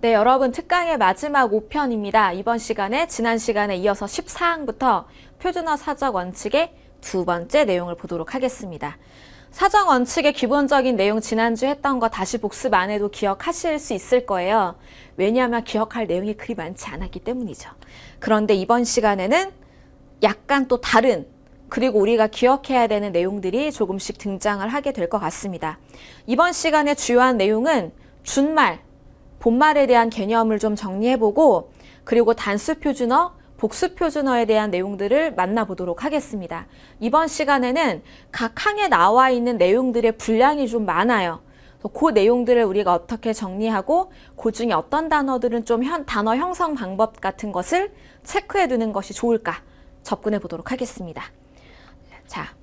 네, 여러분 특강의 마지막 5편입니다. 이번 시간에 지난 시간에 이어서 14항부터 표준어 사적 원칙의 두 번째 내용을 보도록 하겠습니다. 사적 원칙의 기본적인 내용 지난주 했던 거 다시 복습 안 해도 기억하실 수 있을 거예요. 왜냐하면 기억할 내용이 그리 많지 않았기 때문이죠. 그런데 이번 시간에는 약간 또 다른, 그리고 우리가 기억해야 되는 내용들이 조금씩 등장을 하게 될 것 같습니다. 이번 시간의 주요한 내용은 준말, 본말에 대한 개념을 좀 정리해보고, 그리고 단수 표준어, 복수 표준어에 대한 내용들을 만나보도록 하겠습니다. 이번 시간에는 각 항에 나와 있는 내용들의 분량이 좀 많아요. 그 내용들을 우리가 어떻게 정리하고 그 중에 어떤 단어들은 좀 단어 형성 방법 같은 것을 체크해 두는 것이 좋을까 접근해 보도록 하겠습니다. 자,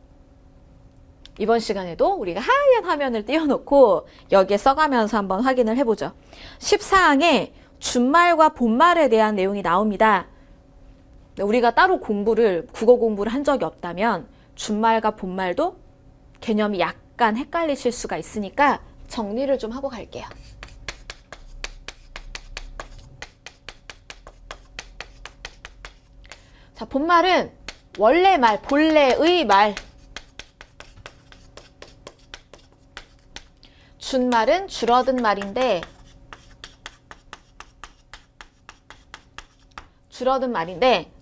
이번 시간에도 우리가 하얀 화면을 띄워놓고 여기에 써가면서 한번 확인을 해보죠. 14항에 준말과 본말에 대한 내용이 나옵니다. 우리가 따로 국어 공부를 한 적이 없다면 준말과 본말도 개념이 약간 헷갈리실 수가 있으니까 정리를 좀 하고 갈게요. 자, 본말은 원래 말, 본래의 말. 준말은 줄어든 말인데,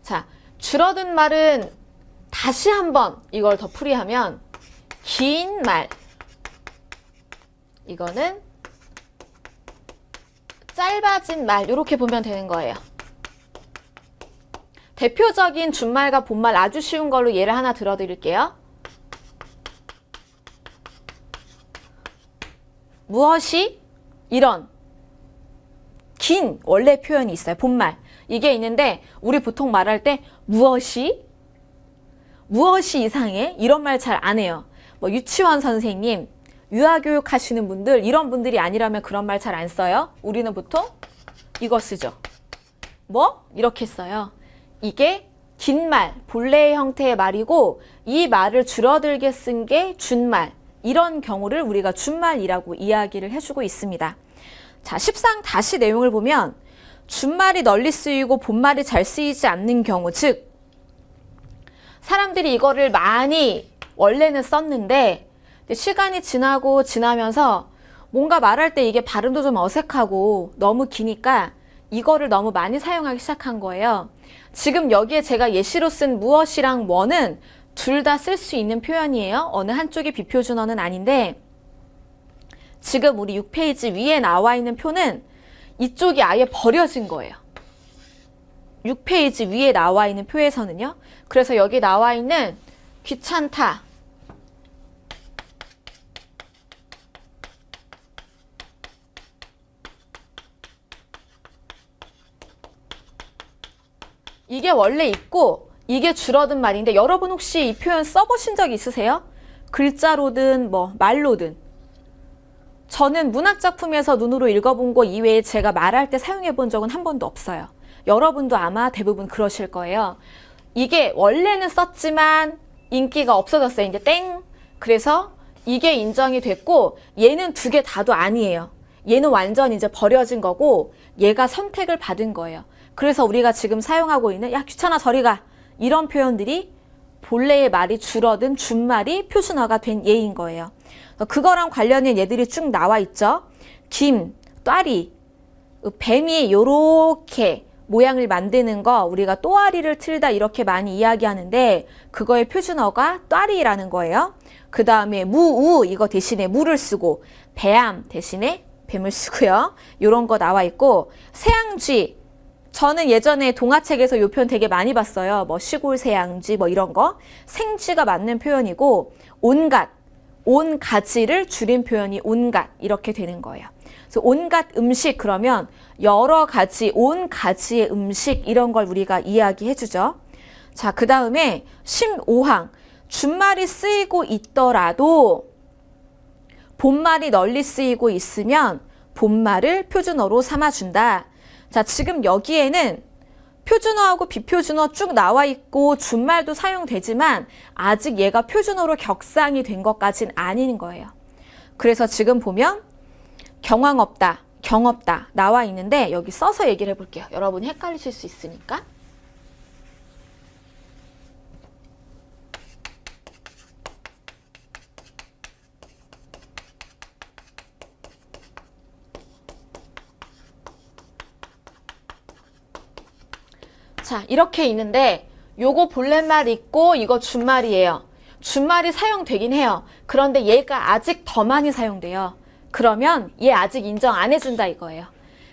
자, 줄어든 말은 다시 한번 이걸 더 풀이하면 긴 말, 이거는 짧아진 말, 이렇게 보면 되는 거예요. 대표적인 준말과 본말 아주 쉬운 걸로 예를 하나 들어드릴게요. 무엇이, 이런 긴 원래 표현이 있어요. 본말. 이게 있는데 우리 보통 말할 때 무엇이 이상해? 이런 말 잘 안 해요. 뭐 유치원 선생님, 유아교육 하시는 분들, 이런 분들이 아니라면 그런 말 잘 안 써요. 우리는 보통 이거 쓰죠. 뭐? 이렇게 써요. 이게 긴 말, 본래의 형태의 말이고, 이 말을 줄어들게 쓴 게 준말. 이런 경우를 우리가 준말이라고 이야기를 해주고 있습니다. 자, 14항 다시 내용을 보면 준말이 널리 쓰이고 본말이 잘 쓰이지 않는 경우, 즉 사람들이 이거를 많이 원래는 썼는데 시간이 지나면서 뭔가 말할 때 이게 발음도 좀 어색하고 너무 기니까 이거를 너무 많이 사용하기 시작한 거예요. 지금 여기에 제가 예시로 쓴 무엇이랑 뭐는 둘 다 쓸 수 있는 표현이에요. 어느 한쪽이 비표준어는 아닌데, 지금 우리 6페이지 위에 나와 있는 표는 이쪽이 아예 버려진 거예요. 6페이지 위에 나와 있는 표에서는요. 그래서 여기 나와 있는 귀찮다, 이게 원래 있고 이게 줄어든 말인데, 여러분 혹시 이 표현 써보신 적 있으세요? 글자로든 뭐 말로든. 저는 문학작품에서 눈으로 읽어본 거 이외에 제가 말할 때 사용해 본 적은 한 번도 없어요. 여러분도 아마 대부분 그러실 거예요. 이게 원래는 썼지만 인기가 없어졌어요. 이제 땡. 그래서 이게 인정이 됐고, 얘는 두 개 다도 아니에요. 얘는 완전 이제 버려진 거고, 얘가 선택을 받은 거예요. 그래서 우리가 지금 사용하고 있는 야 귀찮아 저리 가, 이런 표현들이 본래의 말이 줄어든 준말이 표준어가 된 예인 거예요. 그거랑 관련된 예들이 쭉 나와 있죠. 김, 또아리, 뱀이 요렇게 모양을 만드는 거 우리가 또아리를 틀다 이렇게 많이 이야기하는데, 그거의 표준어가 또아리라는 거예요. 그 다음에 무우, 이거 대신에 무를 쓰고, 배암 대신에 뱀을 쓰고요. 요런 거 나와 있고, 새앙쥐, 저는 예전에 동화책에서 요 표현 되게 많이 봤어요. 뭐 시골 새앙쥐 뭐 이런 거. 생쥐가 맞는 표현이고, 온갖, 온 가지를 줄인 표현이 온갖 이렇게 되는 거예요. 그래서 온갖 음식, 그러면 여러 가지, 온 가지의 음식, 이런 걸 우리가 이야기해 주죠. 자, 그 다음에 15항. 준말이 쓰이고 있더라도 본말이 널리 쓰이고 있으면 본말을 표준어로 삼아준다. 자, 지금 여기에는 표준어하고 비표준어 쭉 나와 있고 준말도 사용되지만 아직 얘가 표준어로 격상이 된 것까진 아닌 거예요. 그래서 지금 보면 경황 없다, 경없다 나와 있는데 여기 써서 얘기를 해볼게요. 여러분이 헷갈리실 수 있으니까. 자, 이렇게 있는데 요거 본랫말 있고 이거 준말이에요. 준말이 사용되긴 해요. 그런데 얘가 아직 더 많이 사용돼요. 그러면 얘 아직 인정 안 해준다 이거예요.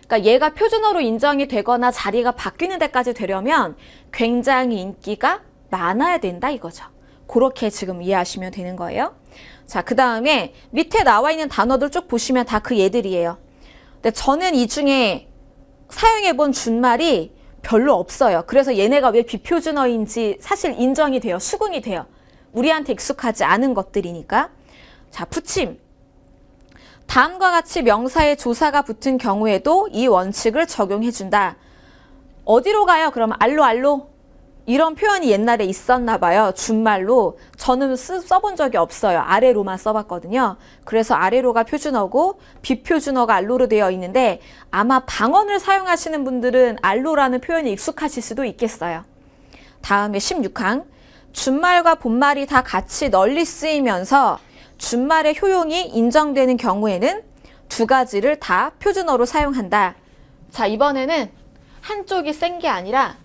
그러니까 얘가 표준어로 인정이 되거나 자리가 바뀌는 데까지 되려면 굉장히 인기가 많아야 된다 이거죠. 그렇게 지금 이해하시면 되는 거예요. 자, 그 다음에 밑에 나와 있는 단어들 쭉 보시면 다 그 얘들이에요. 근데 저는 이 중에 사용해본 준말이 별로 없어요. 그래서 얘네가 왜 비표준어인지 사실 인정이 돼요. 수긍이 돼요. 우리한테 익숙하지 않은 것들이니까. 자, 붙임. 다음과 같이 명사에 조사가 붙은 경우에도 이 원칙을 적용해준다. 어디로 가요? 그러면 알로 이런 표현이 옛날에 있었나 봐요. 준말로. 저는 써본 적이 없어요. 아래로만 써봤거든요. 그래서 아래로가 표준어고 비표준어가 알로로 되어 있는데 아마 방언을 사용하시는 분들은 알로라는 표현이 익숙하실 수도 있겠어요. 다음에 16항. 준말과 본말이 다 같이 널리 쓰이면서 준말의 효용이 인정되는 경우에는 두 가지를 다 표준어로 사용한다. 자, 이번에는 한쪽이 센 게 아니라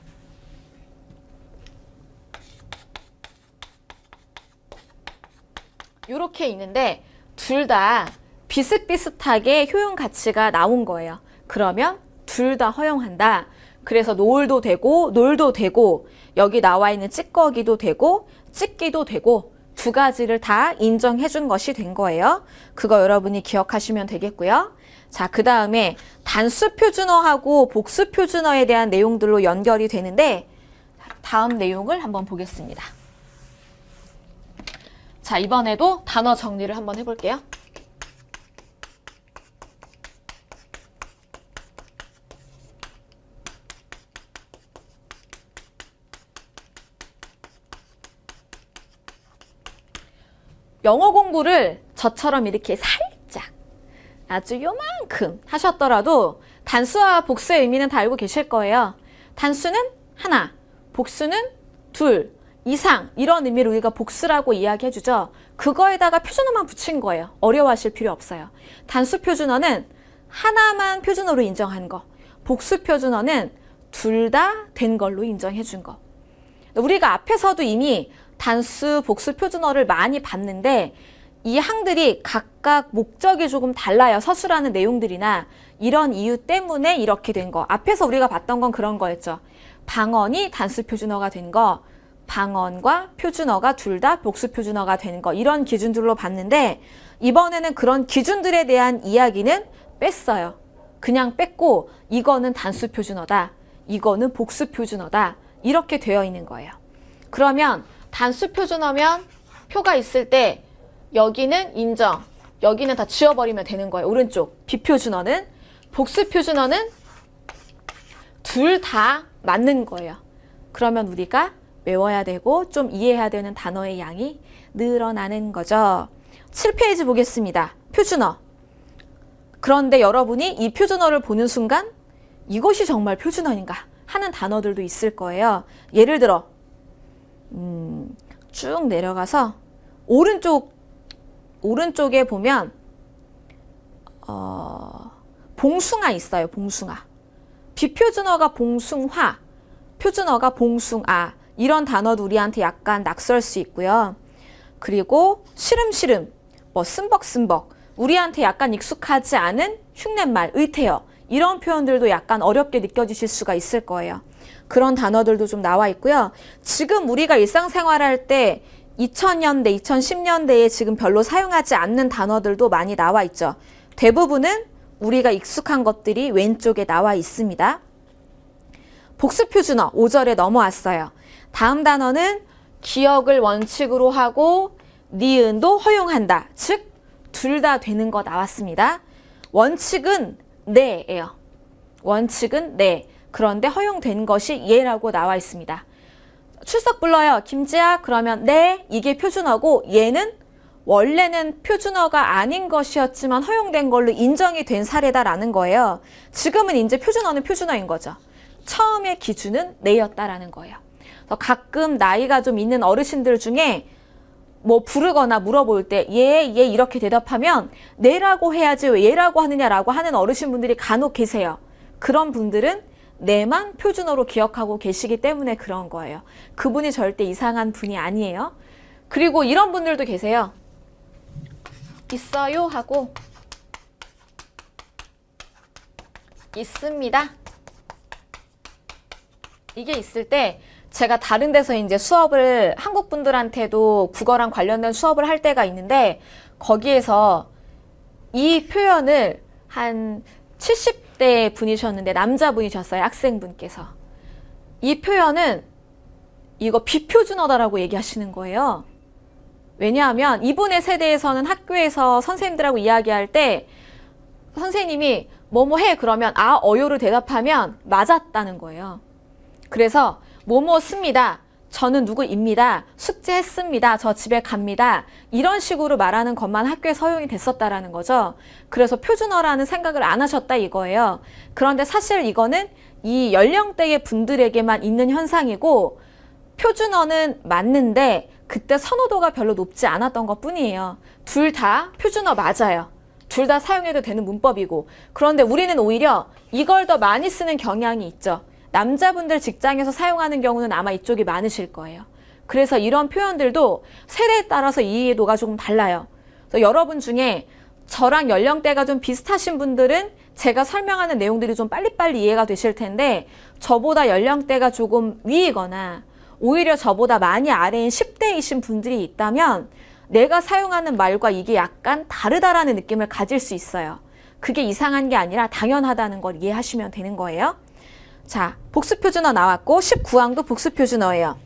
이렇게 있는데 둘 다 비슷비슷하게 효용 가치가 나온 거예요. 그러면 둘 다 허용한다. 그래서 노을도 되고 놀도 되고 여기 나와 있는 찌꺼기도 되고 찢기도 되고 두 가지를 다 인정해 준 것이 된 거예요. 그거 여러분이 기억하시면 되겠고요. 자, 그 다음에 단수 표준어하고 복수 표준어에 대한 내용들로 연결이 되는데 다음 내용을 한번 보겠습니다. 자, 이번에도 단어 정리를 한번 해볼게요. 영어 공부를 저처럼 이렇게 살짝 아주 요만큼 하셨더라도 단수와 복수의 의미는 다 알고 계실 거예요. 단수는 하나, 복수는 둘, 이상 이런 의미로 우리가 복수라고 이야기해주죠. 그거에다가 표준어만 붙인 거예요. 어려워하실 필요 없어요. 단수 표준어는 하나만 표준어로 인정한 거, 복수 표준어는 둘 다 된 걸로 인정해준 거. 우리가 앞에서도 이미 단수, 복수 표준어를 많이 봤는데 이 항들이 각각 목적이 조금 달라요. 서술하는 내용들이나 이런 이유 때문에 이렇게 된 거. 앞에서 우리가 봤던 건 그런 거였죠. 방언이 단수 표준어가 된 거, 방언과 표준어가 둘 다 복수 표준어가 되는 거, 이런 기준들로 봤는데 이번에는 그런 기준들에 대한 이야기는 뺐어요. 그냥 뺐고 이거는 단수 표준어다, 이거는 복수 표준어다, 이렇게 되어 있는 거예요. 그러면 단수 표준어면 표가 있을 때 여기는 인정, 여기는 다 지워버리면 되는 거예요. 오른쪽 비표준어는. 복수 표준어는 둘 다 맞는 거예요. 그러면 우리가 외워야 되고 좀 이해해야 되는 단어의 양이 늘어나는 거죠. 7페이지 보겠습니다. 표준어. 그런데 여러분이 이 표준어를 보는 순간 이것이 정말 표준어인가 하는 단어들도 있을 거예요. 예를 들어 쭉 내려가서 오른쪽에 보면 봉숭아 있어요. 봉숭아. 비표준어가 봉숭화, 표준어가 봉숭아. 이런 단어도 우리한테 약간 낯설 수 있고요. 그리고 시름시름, 뭐 쓴벅쓴벅, 우리한테 약간 익숙하지 않은 흉내말, 의태어, 이런 표현들도 약간 어렵게 느껴지실 수가 있을 거예요. 그런 단어들도 좀 나와 있고요. 지금 우리가 일상생활할 때 2000년대, 2010년대에 지금 별로 사용하지 않는 단어들도 많이 나와 있죠. 대부분은 우리가 익숙한 것들이 왼쪽에 나와 있습니다. 복수 표준어 5절에 넘어왔어요. 다음 단어는 기억을 원칙으로 하고 니은도 허용한다. 즉 둘 다 되는 거 나왔습니다. 원칙은 네예요. 원칙은 네. 그런데 허용된 것이 예라고 나와 있습니다. 출석 불러요. 김지아. 그러면 네, 이게 표준어고 얘는 원래는 표준어가 아닌 것이었지만 허용된 걸로 인정이 된 사례다라는 거예요. 지금은 이제 표준어는 표준어인 거죠. 처음의 기준은 네였다라는 거예요. 그래서 가끔 나이가 좀 있는 어르신들 중에 뭐 부르거나 물어볼 때 얘 이렇게 대답하면 네라고 해야지 왜 얘라고 하느냐라고 하는 어르신분들이 간혹 계세요. 그런 분들은 네만 표준어로 기억하고 계시기 때문에 그런 거예요. 그분이 절대 이상한 분이 아니에요. 그리고 이런 분들도 계세요. 있어요 하고 있습니다. 이게 있을 때 제가 다른 데서 이제 수업을 한국 분들한테도 국어랑 관련된 수업을 할 때가 있는데 거기에서 이 표현을 한 70대 분이셨는데 남자분이셨어요. 학생분께서. 이 표현은 이거 비표준어다라고 얘기하시는 거예요. 왜냐하면 이분의 세대에서는 학교에서 선생님들하고 이야기할 때 선생님이 뭐뭐 해 그러면 아 어요로 대답하면 맞았다는 거예요. 그래서 뭐뭐 씁니다. 저는 누구입니다. 숙제했습니다. 저 집에 갑니다. 이런 식으로 말하는 것만 학교에서 허용이 됐었다라는 거죠. 그래서 표준어라는 생각을 안 하셨다 이거예요. 그런데 사실 이거는 이 연령대의 분들에게만 있는 현상이고 표준어는 맞는데 그때 선호도가 별로 높지 않았던 것 뿐이에요. 둘 다 표준어 맞아요. 둘 다 사용해도 되는 문법이고. 그런데 우리는 오히려 이걸 더 많이 쓰는 경향이 있죠. 남자분들 직장에서 사용하는 경우는 아마 이쪽이 많으실 거예요. 그래서 이런 표현들도 세대에 따라서 이해도가 조금 달라요. 그래서 여러분 중에 저랑 연령대가 좀 비슷하신 분들은 제가 설명하는 내용들이 좀 빨리빨리 이해가 되실 텐데 저보다 연령대가 조금 위이거나 오히려 저보다 많이 아래인 10대이신 분들이 있다면 내가 사용하는 말과 이게 약간 다르다라는 느낌을 가질 수 있어요. 그게 이상한 게 아니라 당연하다는 걸 이해하시면 되는 거예요. 자, 복수표준어 나왔고 19항도 복수표준어예요.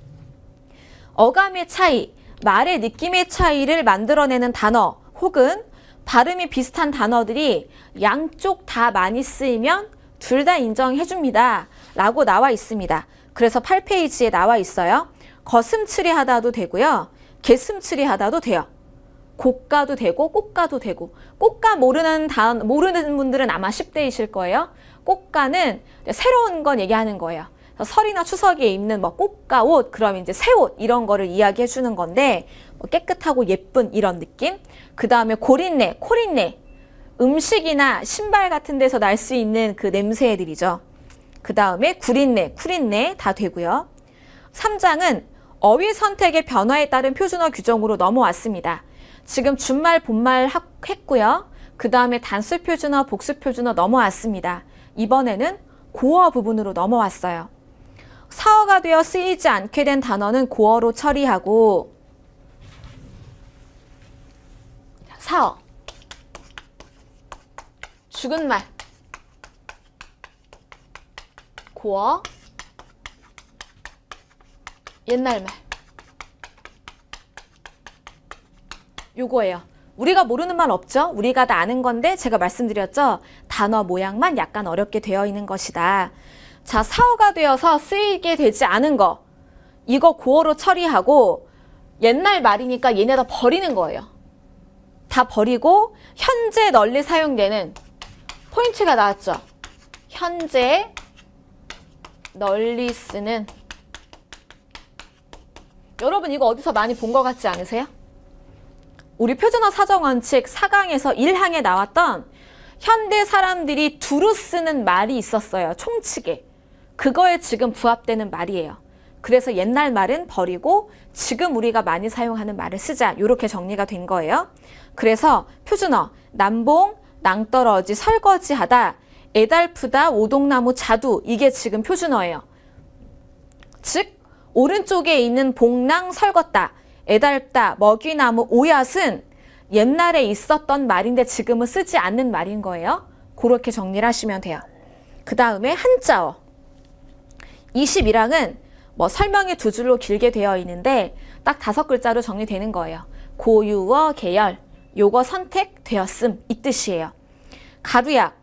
어감의 차이, 말의 느낌의 차이를 만들어내는 단어 혹은 발음이 비슷한 단어들이 양쪽 다 많이 쓰이면 둘 다 인정해줍니다. 라고 나와 있습니다. 그래서 8페이지에 나와 있어요. 거슴츠리 하다도 되고요. 개슴츠리 하다도 돼요. 고가도 되고 꽃가도 되고 꽃가 모르는 분들은 아마 10대이실 거예요. 꽃가는 새로운 건 얘기하는 거예요. 설이나 추석에 입는 뭐 꽃가 옷, 그럼 이제 새 옷 이런 거를 이야기해 주는 건데 뭐 깨끗하고 예쁜 이런 느낌. 그 다음에 고린내, 코린내, 음식이나 신발 같은 데서 날 수 있는 그 냄새들이죠. 그 다음에 구린내, 쿠린내 다 되고요. 3장은 어휘 선택의 변화에 따른 표준어 규정으로 넘어왔습니다. 지금 준말, 본말 했고요. 그 다음에 단수 표준어, 복수 표준어 넘어왔습니다. 이번에는 고어 부분으로 넘어왔어요. 사어가 되어 쓰이지 않게 된 단어는 고어로 처리하고 사어, 죽은 말, 고어, 옛날 말. 요거예요. 우리가 모르는 말 없죠? 우리가 다 아는 건데 제가 말씀드렸죠? 단어 모양만 약간 어렵게 되어 있는 것이다. 자, 사어가 되어서 쓰이게 되지 않은 거. 이거 고어로 처리하고 옛날 말이니까 얘네 다 버리는 거예요. 다 버리고 현재 널리 사용되는 포인트가 나왔죠? 현재 널리 쓰는. 여러분 이거 어디서 많이 본 것 같지 않으세요? 우리 표준어 사정원칙 4강에서 1항에 나왔던 현대 사람들이 두루 쓰는 말이 있었어요. 총칙에. 그거에 지금 부합되는 말이에요. 그래서 옛날 말은 버리고 지금 우리가 많이 사용하는 말을 쓰자. 이렇게 정리가 된 거예요. 그래서 표준어 남봉, 낭떠러지, 설거지하다, 애달프다, 오동나무, 자두 이게 지금 표준어예요. 즉 오른쪽에 있는 봉낭, 설걷다, 애달프다, 먹이나무, 오얏은 옛날에 있었던 말인데 지금은 쓰지 않는 말인 거예요. 그렇게 정리를 하시면 돼요. 그 다음에 한자어. 21항은 뭐 설명이 두 줄로 길게 되어 있는데 딱 5글자로 정리되는 거예요. 고유어, 계열, 요거 선택되었음 이 뜻이에요. 가루약.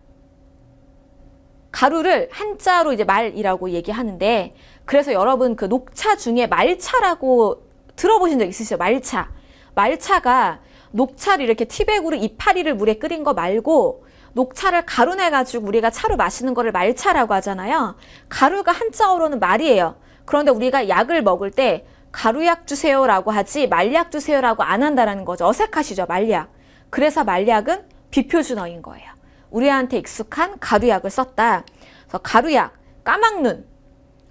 가루를 한자로 이제 말이라고 얘기하는데 그래서 여러분 그 녹차 중에 말차라고 들어보신 적 있으시죠? 말차. 말차가 녹차를 이렇게 티백으로 이파리를 물에 끓인 거 말고 녹차를 가루 내가지고 우리가 차로 마시는 거를 말차라고 하잖아요. 가루가 한자어로는 말이에요. 그런데 우리가 약을 먹을 때 가루약 주세요라고 하지 말약 주세요라고 안 한다는 거죠. 어색하시죠, 말약. 그래서 말약은 비표준어인 거예요. 우리한테 익숙한 가루약을 썼다. 그래서 가루약, 까막눈,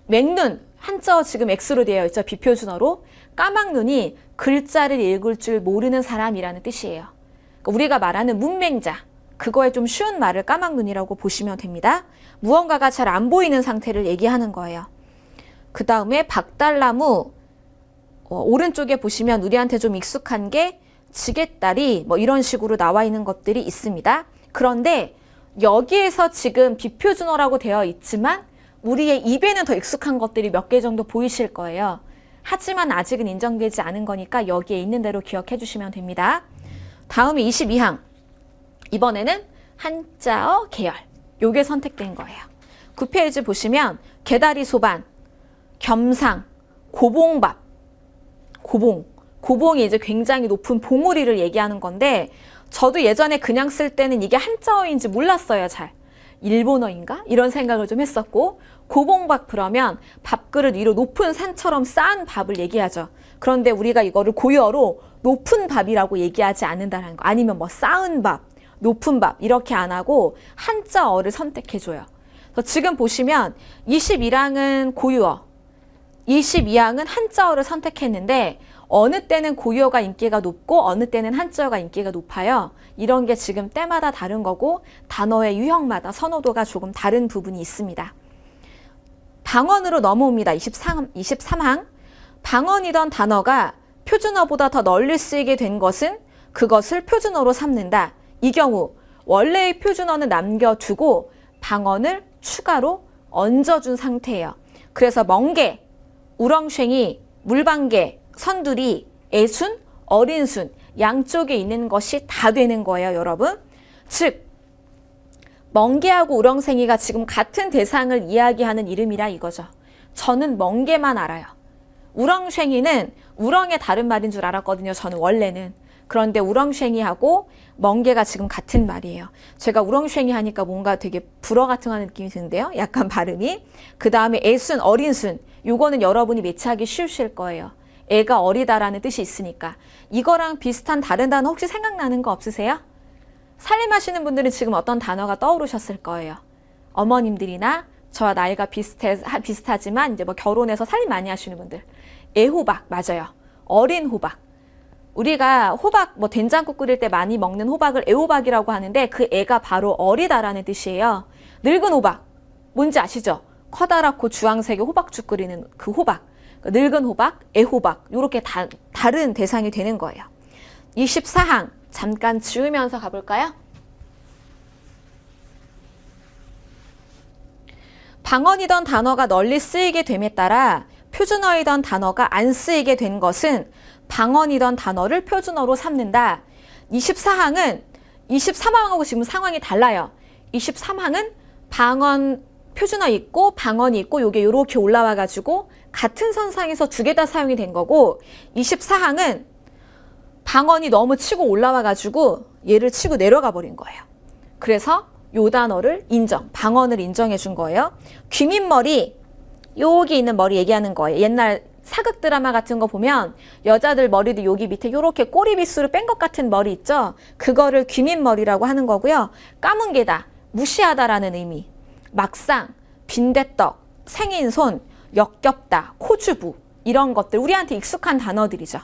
맹눈, 한자어 지금 X로 되어 있죠. 비표준어로. 까막눈이 글자를 읽을 줄 모르는 사람이라는 뜻이에요. 그러니까 우리가 말하는 문맹자, 그거에 좀 쉬운 말을 까막눈이라고 보시면 됩니다. 무언가가 잘 안 보이는 상태를 얘기하는 거예요. 그 다음에 박달나무, 오른쪽에 보시면 우리한테 좀 익숙한 게 지게다리 뭐 이런 식으로 나와 있는 것들이 있습니다. 그런데 여기에서 지금 비표준어라고 되어 있지만 우리의 입에는 더 익숙한 것들이 몇 개 정도 보이실 거예요. 하지만 아직은 인정되지 않은 거니까 여기에 있는 대로 기억해 주시면 됩니다. 다음에 22항. 이번에는 한자어 계열. 요게 선택된 거예요. 9페이지 보시면 개다리 소반, 겸상, 고봉밥, 고봉이 이제 굉장히 높은 봉우리를 얘기하는 건데 저도 예전에 그냥 쓸 때는 이게 한자어인지 몰랐어요, 잘. 일본어인가? 이런 생각을 좀 했었고 고봉밥 그러면 밥그릇 위로 높은 산처럼 쌓은 밥을 얘기하죠. 그런데 우리가 이거를 고유어로 높은 밥이라고 얘기하지 않는다는 거. 아니면 뭐 쌓은 밥, 높은 밥 이렇게 안 하고 한자어를 선택해줘요. 그래서 지금 보시면 21항은 고유어, 22항은 한자어를 선택했는데 어느 때는 고유어가 인기가 높고 어느 때는 한자어가 인기가 높아요. 이런 게 지금 때마다 다른 거고 단어의 유형마다 선호도가 조금 다른 부분이 있습니다. 방언으로 넘어옵니다. 23항. 방언이던 단어가 표준어보다 더 널리 쓰이게 된 것은 그것을 표준어로 삼는다. 이 경우 원래의 표준어는 남겨두고 방언을 추가로 얹어준 상태예요. 그래서 멍게, 우렁쉥이, 물방개, 선두리, 애순, 어린순 양쪽에 있는 것이 다 되는 거예요, 여러분. 즉 멍게하고 우렁생이가 지금 같은 대상을 이야기하는 이름이라 이거죠. 저는 멍게만 알아요. 우렁쉥이는 우렁의 다른 말인 줄 알았거든요, 저는 원래는. 그런데 우렁쉥이하고 멍게가 지금 같은 말이에요. 제가 우렁쉥이 하니까 뭔가 되게 불어 같은 하는 느낌이 드는데요. 약간 발음이. 그 다음에 애순, 어린순. 요거는 여러분이 매치하기 쉬우실 거예요. 애가 어리다라는 뜻이 있으니까. 이거랑 비슷한 다른 단어 혹시 생각나는 거 없으세요? 살림하시는 분들은 지금 어떤 단어가 떠오르셨을 거예요. 어머님들이나 저와 나이가 비슷하지만 이제 뭐 결혼해서 살림 많이 하시는 분들. 애호박, 맞아요. 어린 호박. 우리가 호박, 뭐 된장국 끓일 때 많이 먹는 호박을 애호박이라고 하는데 그 애가 바로 어리다라는 뜻이에요. 늙은 호박, 뭔지 아시죠? 커다랗고 주황색의 호박죽 끓이는 그 호박. 늙은 호박, 애호박, 이렇게 다른 대상이 되는 거예요. 24항, 잠깐 지우면서 가볼까요? 방언이던 단어가 널리 쓰이게 됨에 따라 표준어이던 단어가 안 쓰이게 된 것은 방언이던 단어를 표준어로 삼는다. 24항은 23항하고 지금 상황이 달라요. 23항은 방언 표준어 있고 방언이 있고 요게 요렇게 올라와 가지고 같은 선상에서 두 개 다 사용이 된 거고 24항은 방언이 너무 치고 올라와 가지고 얘를 치고 내려가 버린 거예요. 그래서 요 단어를 방언을 인정해 준 거예요. 귀밑머리, 여기 있는 머리 얘기하는 거예요. 옛날 사극 드라마 같은 거 보면 여자들 머리도 여기 밑에 요렇게 꼬리빗으로 뺀 것 같은 머리 있죠? 그거를 귀밑머리라고 하는 거고요. 까문 게다, 무시하다라는 의미. 막상, 빈대떡, 생인손, 역겹다, 코주부 이런 것들 우리한테 익숙한 단어들이죠.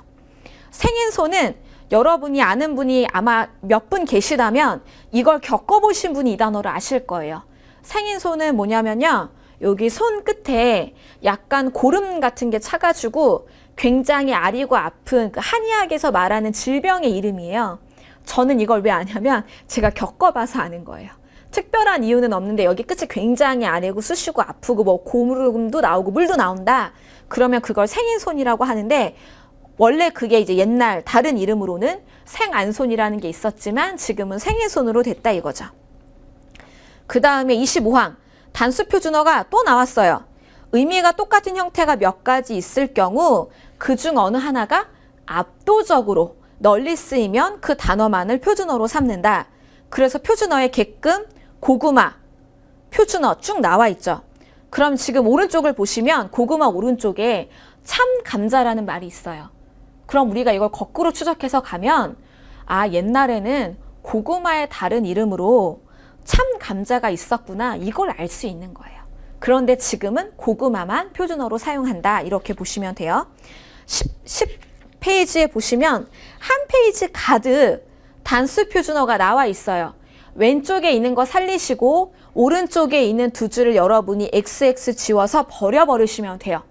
생인손은 여러분이 아는 분이 아마 몇 분 계시다면 이걸 겪어보신 분이 이 단어를 아실 거예요. 생인손은 뭐냐면요. 여기 손 끝에 약간 고름 같은 게 차가지고 굉장히 아리고 아픈 그 한의학에서 말하는 질병의 이름이에요. 저는 이걸 왜 아냐면 제가 겪어봐서 아는 거예요. 특별한 이유는 없는데 여기 끝이 굉장히 아래고 쑤시고 아프고 뭐 고름도 나오고 물도 나온다. 그러면 그걸 생인손이라고 하는데 원래 그게 이제 옛날 다른 이름으로는 생안손이라는 게 있었지만 지금은 생인손으로 됐다 이거죠. 그 다음에 25항 단수 표준어가 또 나왔어요. 의미가 똑같은 형태가 몇 가지 있을 경우 그중 어느 하나가 압도적으로 널리 쓰이면 그 단어만을 표준어로 삼는다. 그래서 표준어에 개끔, 고구마, 표준어 쭉 나와 있죠. 그럼 지금 오른쪽을 보시면 고구마 오른쪽에 참 감자라는 말이 있어요. 그럼 우리가 이걸 거꾸로 추적해서 가면 아, 옛날에는 고구마의 다른 이름으로 참 감자가 있었구나, 이걸 알 수 있는 거예요. 그런데 지금은 고구마만 표준어로 사용한다, 이렇게 보시면 돼요. 10페이지에 보시면 한 페이지 가득 단수 표준어가 나와 있어요. 왼쪽에 있는 거 살리시고 오른쪽에 있는 두 줄을 여러분이 XX 지워서 버려버리시면 돼요.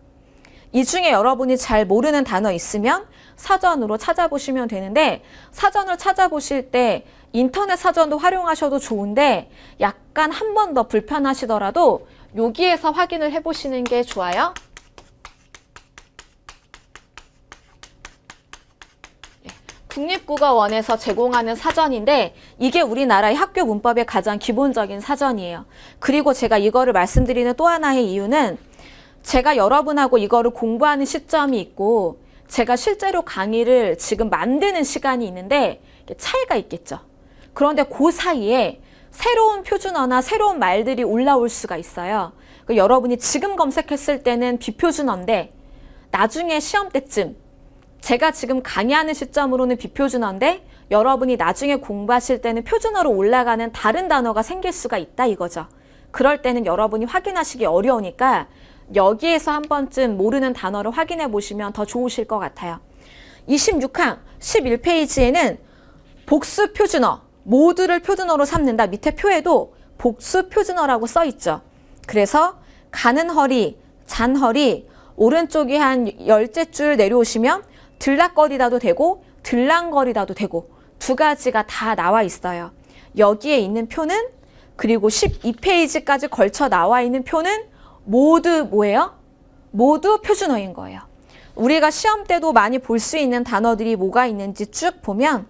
이 중에 여러분이 잘 모르는 단어 있으면 사전으로 찾아보시면 되는데, 사전을 찾아보실 때 인터넷 사전도 활용하셔도 좋은데 약간 한 번 더 불편하시더라도 여기에서 확인을 해보시는 게 좋아요. 국립국어원에서 제공하는 사전인데 이게 우리나라의 학교 문법의 가장 기본적인 사전이에요. 그리고 제가 이거를 말씀드리는 또 하나의 이유는 제가 여러분하고 이거를 공부하는 시점이 있고 제가 실제로 강의를 지금 만드는 시간이 있는데 차이가 있겠죠. 그런데 그 사이에 새로운 표준어나 새로운 말들이 올라올 수가 있어요. 여러분이 지금 검색했을 때는 비표준어인데 나중에 시험 때쯤, 제가 지금 강의하는 시점으로는 비표준어인데 여러분이 나중에 공부하실 때는 표준어로 올라가는 다른 단어가 생길 수가 있다, 이거죠. 그럴 때는 여러분이 확인하시기 어려우니까 여기에서 한 번쯤 모르는 단어를 확인해 보시면 더 좋으실 것 같아요. 26항 11페이지에는 복수 표준어, 모두를 표준어로 삼는다. 밑에 표에도 복수 표준어라고 써 있죠. 그래서 가는 허리, 잔허리, 오른쪽에 한 10줄 내려오시면 들락거리다도 되고 들랑거리다도 되고 두 가지가 다 나와 있어요. 여기에 있는 표는, 그리고 12페이지까지 걸쳐 나와 있는 표는 모두 뭐예요? 모두 표준어인 거예요. 우리가 시험 때도 많이 볼 수 있는 단어들이 뭐가 있는지 쭉 보면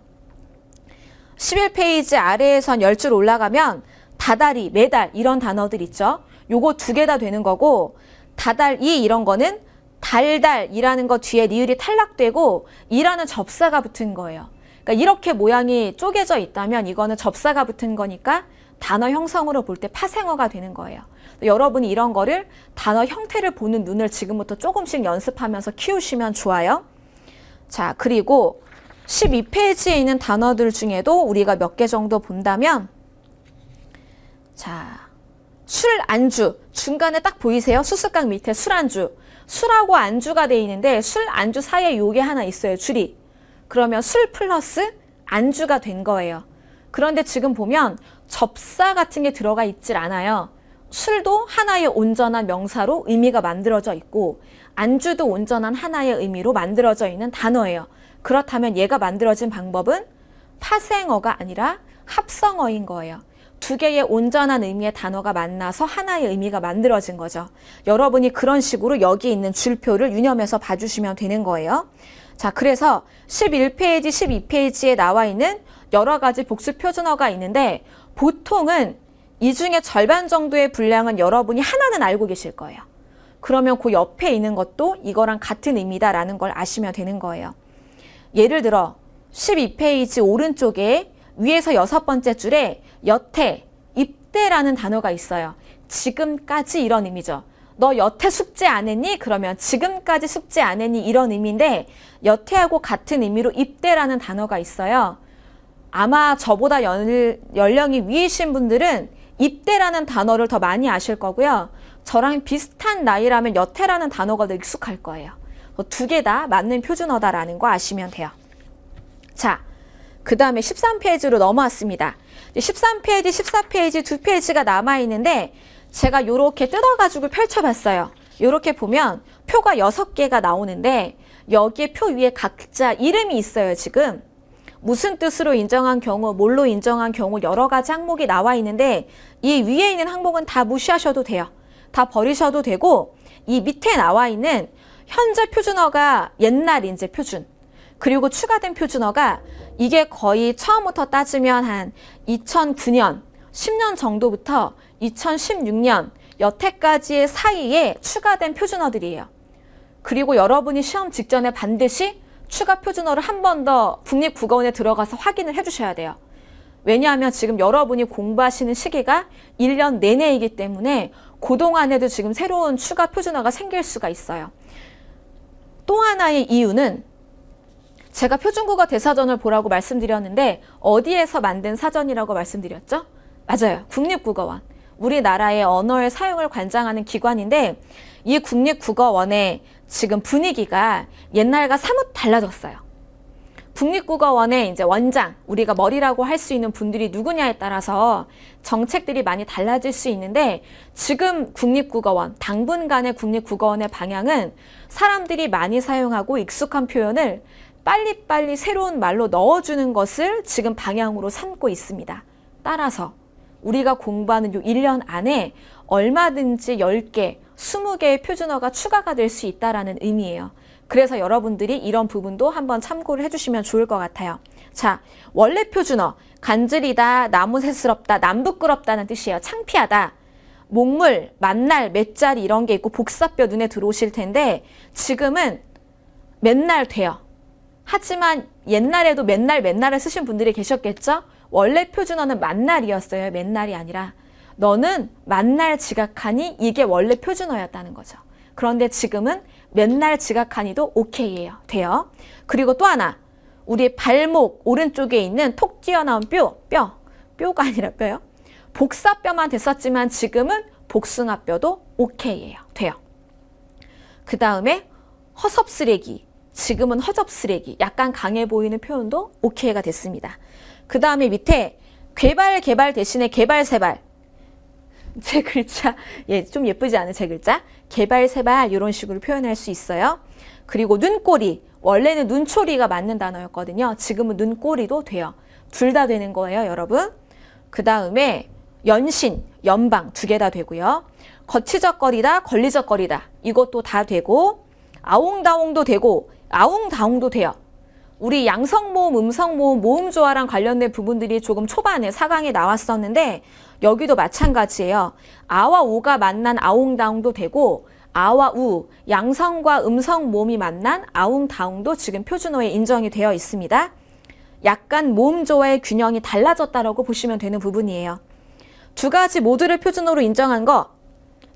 11페이지 아래에선 10줄 올라가면 다다리, 매달 이런 단어들 있죠. 요거 두 개 다 되는 거고, 다달이 이런 거는 달달이라는 거 뒤에 리을이 탈락되고 이라는 접사가 붙은 거예요. 그러니까 이렇게 모양이 쪼개져 있다면 이거는 접사가 붙은 거니까 단어 형성으로 볼 때 파생어가 되는 거예요. 여러분이 이런 거를 단어 형태를 보는 눈을 지금부터 조금씩 연습하면서 키우시면 좋아요. 자, 그리고 12페이지에 있는 단어들 중에도 우리가 몇 개 정도 본다면, 자, 술, 안주, 중간에 딱 보이세요? 수습각 밑에 술, 안주. 술하고 안주가 돼 있는데 술, 안주 사이에 요게 하나 있어요, 줄이. 그러면 술 플러스 안주가 된 거예요. 그런데 지금 보면 접사 같은 게 들어가 있질 않아요. 술도 하나의 온전한 명사로 의미가 만들어져 있고 안주도 온전한 하나의 의미로 만들어져 있는 단어예요. 그렇다면 얘가 만들어진 방법은 파생어가 아니라 합성어인 거예요. 두 개의 온전한 의미의 단어가 만나서 하나의 의미가 만들어진 거죠. 여러분이 그런 식으로 여기 있는 줄표를 유념해서 봐주시면 되는 거예요. 자, 그래서 11페이지, 12페이지에 나와 있는 여러 가지 복수 표준어가 있는데 보통은 이 중에 절반 정도의 분량은 여러분이 하나는 알고 계실 거예요. 그러면 그 옆에 있는 것도 이거랑 같은 의미다라는 걸 아시면 되는 거예요. 예를 들어 12페이지 오른쪽에 위에서 6번째 줄에 여태, 입대라는 단어가 있어요. 지금까지 이런 의미죠. 너 여태 숙제 안 했니? 그러면 지금까지 숙제 안 했니? 이런 의미인데 여태하고 같은 의미로 입대라는 단어가 있어요. 아마 저보다 연령이 위이신 분들은 입대라는 단어를 더 많이 아실 거고요. 저랑 비슷한 나이라면 여태라는 단어가 더 익숙할 거예요. 두 개 다 맞는 표준어다라는 거 아시면 돼요. 자, 그 다음에 13페이지로 넘어왔습니다. 13페이지, 14페이지 두 페이지가 남아있는데 제가 이렇게 뜯어가지고 펼쳐봤어요. 이렇게 보면 표가 6개가 나오는데 여기에 표 위에 각자 이름이 있어요, 지금. 무슨 뜻으로 인정한 경우, 뭘로 인정한 경우 여러 가지 항목이 나와 있는데 이 위에 있는 항목은 다 무시하셔도 돼요. 다 버리셔도 되고 이 밑에 나와 있는 현재 표준어가 옛날 이제 표준, 그리고 추가된 표준어가 이게 거의 처음부터 따지면 한 2009년, 10년 정도부터 2016년 여태까지의 사이에 추가된 표준어들이에요. 그리고 여러분이 시험 직전에 반드시 추가 표준어를 한 번 더 국립국어원에 들어가서 확인을 해주셔야 돼요. 왜냐하면 지금 여러분이 공부하시는 시기가 1년 내내이기 때문에 그동안에도 지금 새로운 추가 표준어가 생길 수가 있어요. 또 하나의 이유는 제가 표준국어 대사전을 보라고 말씀드렸는데 어디에서 만든 사전이라고 말씀드렸죠? 맞아요. 국립국어원. 우리나라의 언어의 사용을 관장하는 기관인데 이 국립국어원의 지금 분위기가 옛날과 사뭇 달라졌어요. 국립국어원의 이제 원장, 우리가 머리라고 할 수 있는 분들이 누구냐에 따라서 정책들이 많이 달라질 수 있는데 지금 국립국어원, 당분간의 국립국어원의 방향은 사람들이 많이 사용하고 익숙한 표현을 빨리빨리 새로운 말로 넣어주는 것을 지금 방향으로 삼고 있습니다. 따라서 우리가 공부하는 요 1년 안에 얼마든지 10개, 20개의 표준어가 추가가 될 수 있다는 의미예요. 그래서 여러분들이 이런 부분도 한번 참고를 해주시면 좋을 것 같아요. 자, 원래 표준어, 간질이다, 나무새스럽다, 남부끄럽다는 뜻이에요. 창피하다, 목물, 만날, 맷자리 이런 게 있고 복사뼈 눈에 들어오실 텐데 지금은 맨날 돼요. 하지만 옛날에도 맨날을 쓰신 분들이 계셨겠죠? 원래 표준어는 만날이었어요. 맨날이 아니라. 너는 만날 지각하니 이게 원래 표준어였다는 거죠. 그런데 지금은 맨날 지각하니도 오케이예요. 돼요. 그리고 또 하나. 우리 발목 오른쪽에 있는 톡 튀어나온 뼈가 아니라 뼈요. 복사뼈만 됐었지만 지금은 복숭아뼈도 오케이예요. 돼요. 그 다음에 허섭쓰레기. 지금은 허접쓰레기. 약간 강해 보이는 표현도 오케이가 됐습니다. 그 다음에 밑에 개발 대신에 개발세발. 제 글자, 예, 좀 예쁘지 않은 제 글자. 개발세발 이런 식으로 표현할 수 있어요. 그리고 눈꼬리. 원래는 눈초리가 맞는 단어였거든요. 지금은 눈꼬리도 돼요. 둘 다 되는 거예요, 여러분. 그 다음에 연신, 연방 두 개 다 되고요. 거치적거리다, 걸리적거리다. 이것도 다 되고 아웅다웅도 되고 아웅다웅도 돼요. 우리 양성모음, 음성모음, 모음조화랑 관련된 부분들이 조금 초반에 4강에 나왔었는데 여기도 마찬가지예요. 아와 우가 만난 아웅다웅도 되고 아와 우, 양성과 음성 모음이 만난 아웅다웅도 지금 표준어에 인정이 되어 있습니다. 약간 모음조화의 균형이 달라졌다라고 보시면 되는 부분이에요. 두 가지 모두를 표준어로 인정한 거,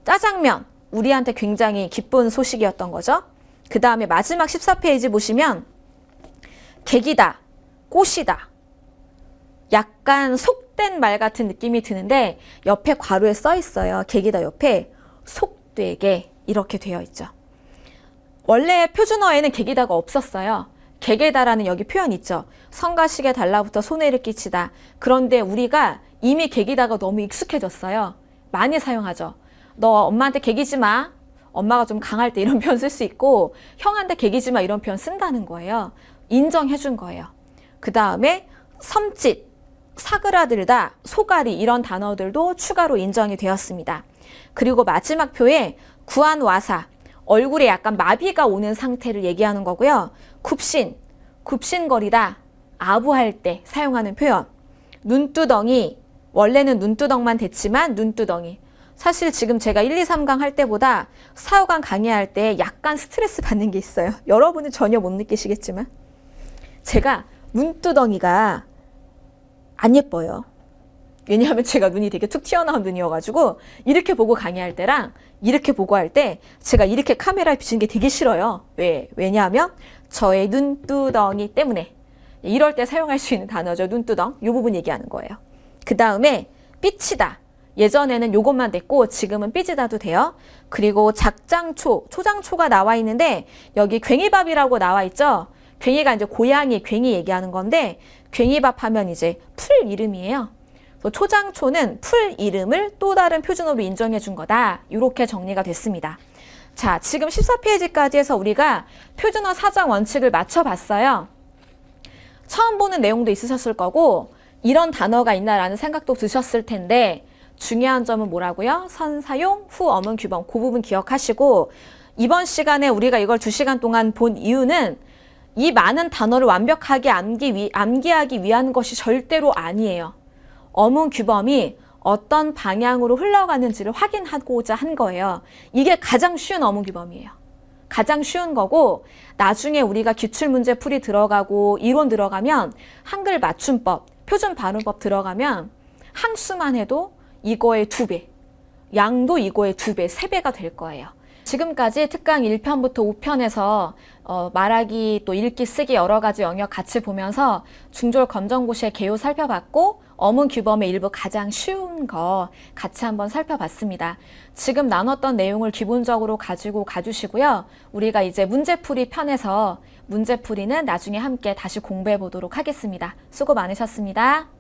짜장면, 우리한테 굉장히 기쁜 소식이었던 거죠. 그 다음에 마지막 14페이지 보시면 객이다, 꽃이다. 약간 속된 말 같은 느낌이 드는데 옆에 괄호에 써 있어요. 객이다 옆에 속되게 이렇게 되어 있죠. 원래 표준어에는 객이다가 없었어요. 객에다라는 여기 표현 있죠. 성과 시에 달라붙어 손해를 끼치다. 그런데 우리가 이미 객이다가 너무 익숙해졌어요. 많이 사용하죠. 너 엄마한테 객이지 마. 엄마가 좀 강할 때 이런 표현 쓸 수 있고 형한테 객이지 마 이런 표현 쓴다는 거예요. 인정해 준 거예요. 그 다음에 섬짓, 사그라들다, 소가리 이런 단어들도 추가로 인정이 되었습니다. 그리고 마지막 표에 구안와사, 얼굴에 약간 마비가 오는 상태를 얘기하는 거고요. 굽신, 굽신거리다, 아부할 때 사용하는 표현. 눈두덩이, 원래는 눈두덩만 됐지만 눈두덩이. 사실 지금 제가 1, 2, 3강 할 때보다 4, 5강 강의할 때 약간 스트레스 받는 게 있어요. 여러분은 전혀 못 느끼시겠지만 제가 눈두덩이가 안 예뻐요. 왜냐하면 제가 눈이 되게 툭 튀어나온 눈이어가지고 이렇게 보고 강의할 때랑 이렇게 보고 할 때 제가 이렇게 카메라에 비치는 게 되게 싫어요. 왜냐하면 저의 눈두덩이 때문에. 이럴 때 사용할 수 있는 단어죠. 눈두덩. 이 부분 얘기하는 거예요. 그 다음에 삐치다. 예전에는 요것만 됐고 지금은 삐지다도 돼요. 그리고 작장초, 초장초가 나와 있는데 여기 괭이밥이라고 나와 있죠. 괭이가 이제 고양이, 괭이 얘기하는 건데 괭이밥 하면 이제 풀 이름이에요. 초장초는 풀 이름을 또 다른 표준어로 인정해 준 거다. 이렇게 정리가 됐습니다. 자, 지금 14페이지까지 해서 우리가 표준어 사정 원칙을 맞춰봤어요. 처음 보는 내용도 있으셨을 거고 이런 단어가 있나라는 생각도 드셨을 텐데 중요한 점은 뭐라고요? 선사용, 후 어문 규범 그 부분 기억하시고 이번 시간에 우리가 이걸 2시간 동안 본 이유는 이 많은 단어를 완벽하게 암기하기 위한 것이 절대로 아니에요. 어문 규범이 어떤 방향으로 흘러가는지를 확인하고자 한 거예요. 이게 가장 쉬운 어문 규범이에요. 가장 쉬운 거고, 나중에 우리가 기출문제 풀이 들어가고 이론 들어가면 한글 맞춤법, 표준 발음법 들어가면 항수만 해도 이거의 2배, 양도 이거의 2배, 3배가 될 거예요. 지금까지 특강 1편부터 5편에서 말하기, 또 읽기, 쓰기 여러 가지 영역 같이 보면서 중졸 검정고시의 개요 살펴봤고, 어문 규범의 일부 가장 쉬운 거 같이 한번 살펴봤습니다. 지금 나눴던 내용을 기본적으로 가지고 가주시고요. 우리가 이제 문제풀이 편에서 문제풀이는 나중에 함께 다시 공부해 보도록 하겠습니다. 수고 많으셨습니다.